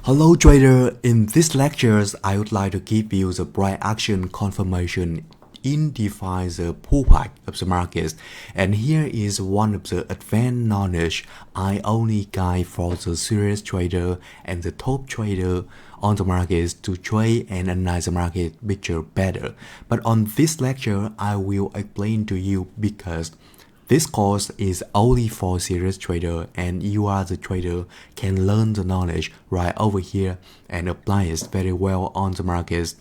Hello trader, in this lectures I would like to give you the price action confirmation in define the pullback of the markets, and here is one of the advanced knowledge I only guide for the serious trader and the top trader on the markets to trade and analyze the market picture better. But on this lecture I will explain to you because this course is only for serious trader, and you are the trader can learn the knowledge right over here and apply it very well on the markets.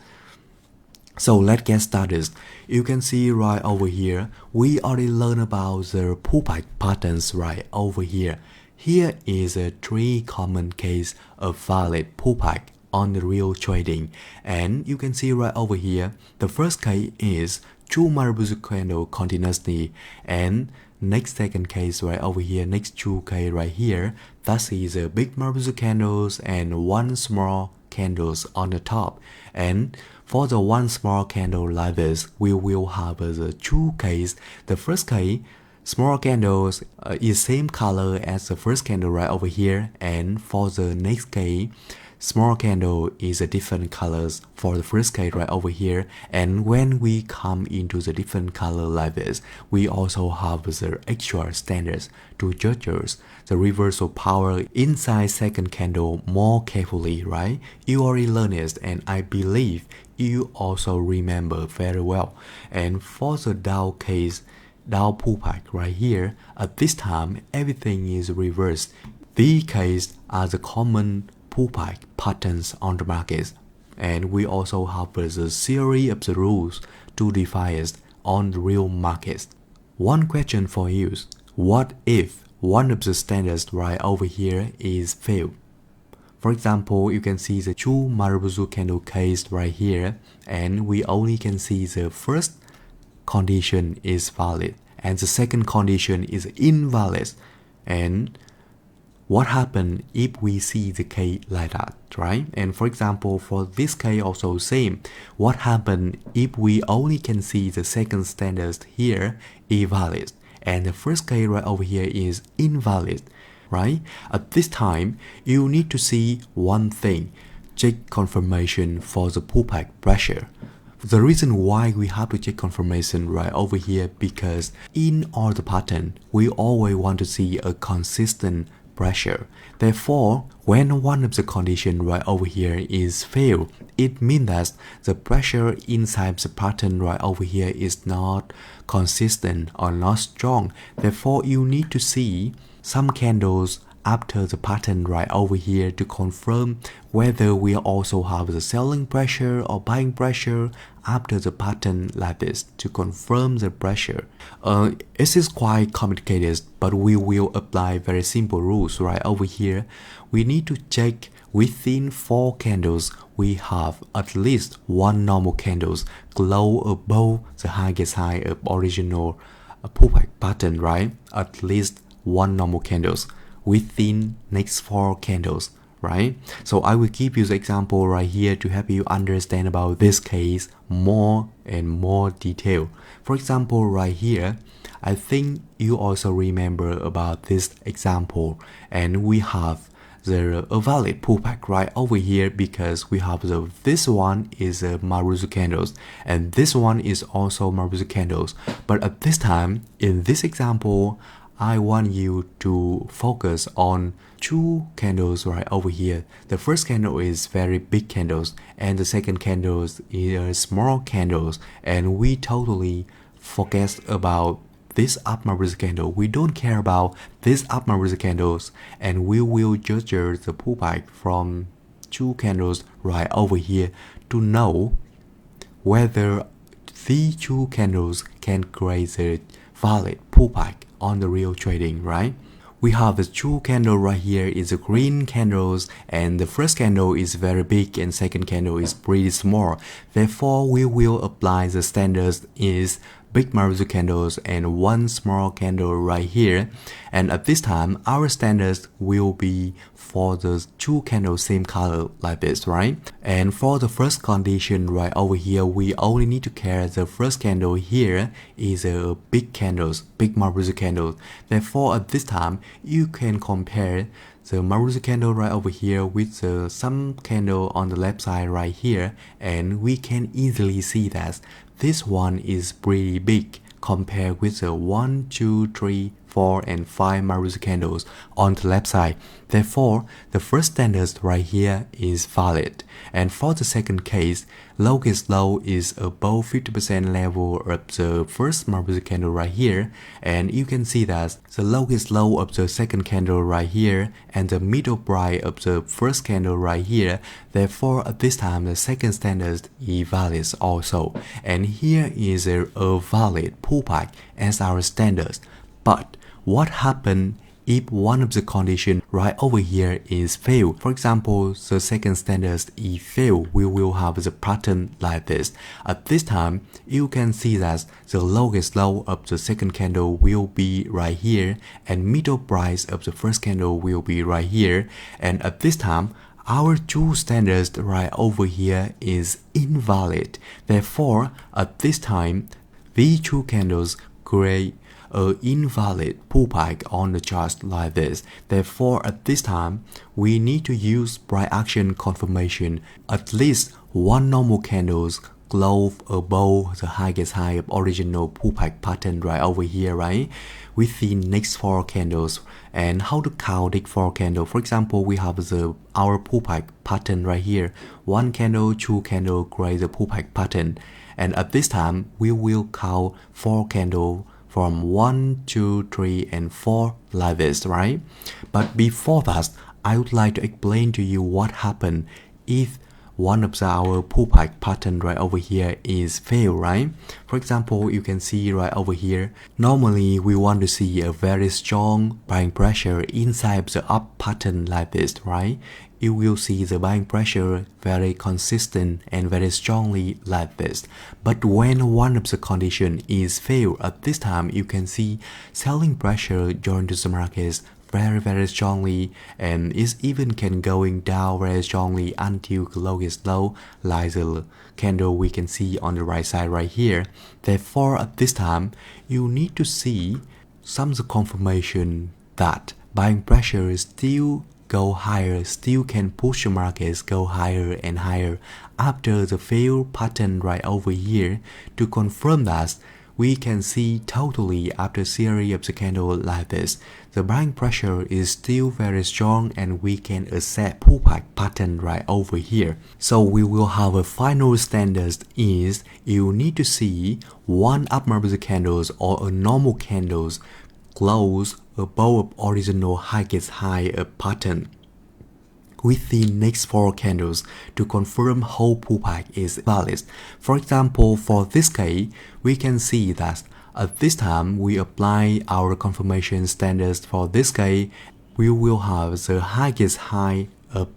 So let's get started. You can see right over here, we already learned about the pullback patterns right over here. Here is a 3 common case of valid pullback on the real trading, and you can see right over here, the first case is 2 Marubozu candle continuously, and next second case right over here, next 2K right here, that is a big Marubozu candles and 1 small candles on the top. And for the 1 small candle like this, we will have the 2 case. The first case, small candles is same color as the first candle right over here, and for the next case, small candle is a different colors for the first case right over here. And when we come into the different color like this, we also have the extra standards to judge the reversal power inside second candle more carefully, right? You already learned it, and I believe you also remember very well. And for the Dow case, Dow pullback right here, at this time everything is reversed. These cases are the common pullback patterns on the markets, and we also have the theory of the rules to define it on the real markets. One question for you: what if one of the standards right over here is failed? For example, you can see the 2 Marubozu candle case right here, and we only can see the first condition is valid and the second condition is invalid. And what happens if we see the case like that, right? And for example, for this case also same. What happens if we only can see the second standard here invalid and the first case right over here is invalid, right? At this time, you need to see one thing: check confirmation for the pullback pressure. The reason why we have to check confirmation right over here, because in all the pattern, we always want to see a consistent pressure. Therefore, when one of the conditions right over here is failed, it means that the pressure inside the pattern right over here is not consistent or not strong. Therefore, you need to see some candles after the pattern right over here to confirm whether we also have the selling pressure or buying pressure after the pattern like this to confirm the pressure. It is quite complicated, but we will apply very simple rules right over here. We need to check within 4 candles we have at least 1 normal candles glow above the highest high of original pullback pattern, right? At least 1 normal candles within next 4 candles, right? So I will give you the example right here to help you understand about this case more and more detail. For example, right here, I think you also remember about this example, and we have the valid pullback right over here because we have this one is a Marubozu candles and this one is also Marubozu candles. But at this time, in this example, I want you to focus on 2 candles right over here. The first candle is very big candles and the second candle is small candles, and we totally forget about this up Marubozu candle. We don't care about this up Marubozu candles, and we will judge the pullback from 2 candles right over here to know whether these 2 candles can create a valid pullback on the real trading, right? We have the 2 candle right here is a green candles, and the first candle is very big and second candle is pretty small. Therefore, we will apply the standards is big Marubozu candles and 1 small candle right here. And at this time, our standards will be for the 2 candles same color like this, right? And for the first condition right over here, we only need to care the first candle here is a big candles, big Marubozu candles. Therefore, at this time, you can compare the Maruzu candle right over here with the some candle on the left side right here, and we can easily see that this one is pretty big compared with the 1, 2, 3, 4 and 5 Maruzu candles on the left side. Therefore, the first standard right here is valid. And for the second case, lowest low is above 50% level of the first Maruzu candle right here, and you can see that the lowest low of the second candle right here and the middle bright of the first candle right here. Therefore, at this time the second standard is valid also, and here is a valid pullback as our standard. But what happened if one of the conditions right over here is failed? For example, the second standard is failed, we will have the pattern like this. At this time, you can see that the lowest low of the second candle will be right here, and middle price of the first candle will be right here. And at this time, our two standards right over here is invalid. Therefore, at this time, these two candles create an invalid pullback on the chart like this. Therefore, at this time, we need to use price action confirmation. At least one normal candles close above the highest high of original pullback pattern right over here, right? With the next four candles. And how to count the four candles? For example, we have our pullback pattern right here. One candle, two candle create the pullback pattern. And at this time, we will count four candles from 1, 2, 3, and 4 like this, right? But before that, I would like to explain to you what happened if one of our pullback pattern right over here is failed, right? For example, you can see right over here, normally we want to see a very strong buying pressure inside the up pattern like this, right? You will see the buying pressure very consistent and very strongly like this. But when one of the condition is failed, at this time you can see selling pressure join to the market very strongly, and it even can going down very strongly until the lowest low like the candle we can see on the right side right here. Therefore, at this time you need to see some confirmation that buying pressure is still go higher, still can push the markets go higher and higher after the failed pattern right over here. To confirm that, we can see totally after series of the candle like this, the buying pressure is still very strong and we can accept pullback pattern right over here. So we will have a final standard is you need to see one upmarket candles or a normal candles close above original highest high pattern with the next four candles to confirm whole pullback is valid. For example, for this case, we can see that at this time we apply our confirmation standards. For this case, we will have the highest high of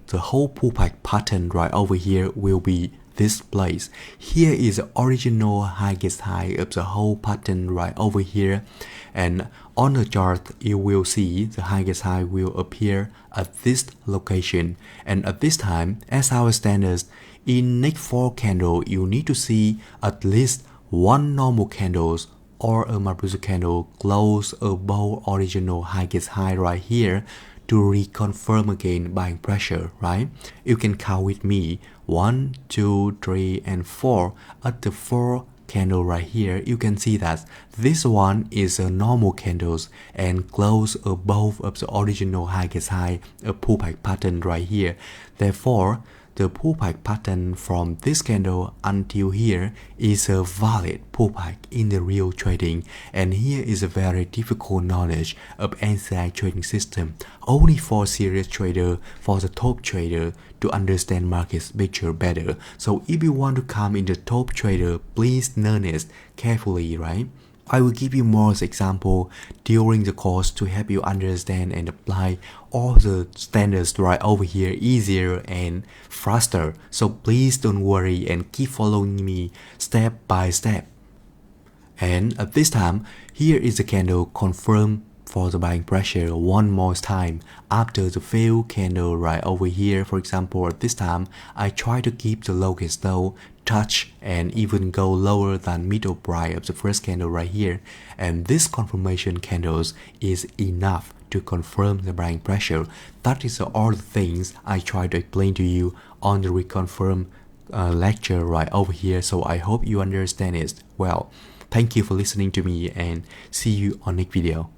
the whole pullback pattern right over here will be this place. Here is the original highest high of the whole pattern right over here, and on the chart you will see the highest high will appear at this location. And at this time, as our standards, in next four candle you need to see at least one normal candles or a Maruzu candle close above original highest high right here to reconfirm again buying pressure, right? You can count with me 1, 2, 3, and 4. At the 4 candle right here, you can see that this one is a normal candles and close above of the original highest high, a pullback pattern right here. Therefore, the pullback pattern from this candle until here is a valid pullback in the real trading, and here is a very difficult knowledge of NCI trading system only for serious trader, for the top trader to understand market picture better. So if you want to come in the top trader, please learn it carefully, right? I will give you more example during the course to help you understand and apply all the standards right over here easier and faster. So please don't worry and keep following me step by step. And at this time, here is the candle confirm for the buying pressure one more time after the failed candle right over here. For example, at this time, I try to keep the lowest low, touch and even go lower than middle price of the first candle right here, and this confirmation candles is enough to confirm the buying pressure. That is all the things I try to explain to you on the reconfirm lecture right over here. So I hope you understand it well. Thank you for listening to me and see you on next video.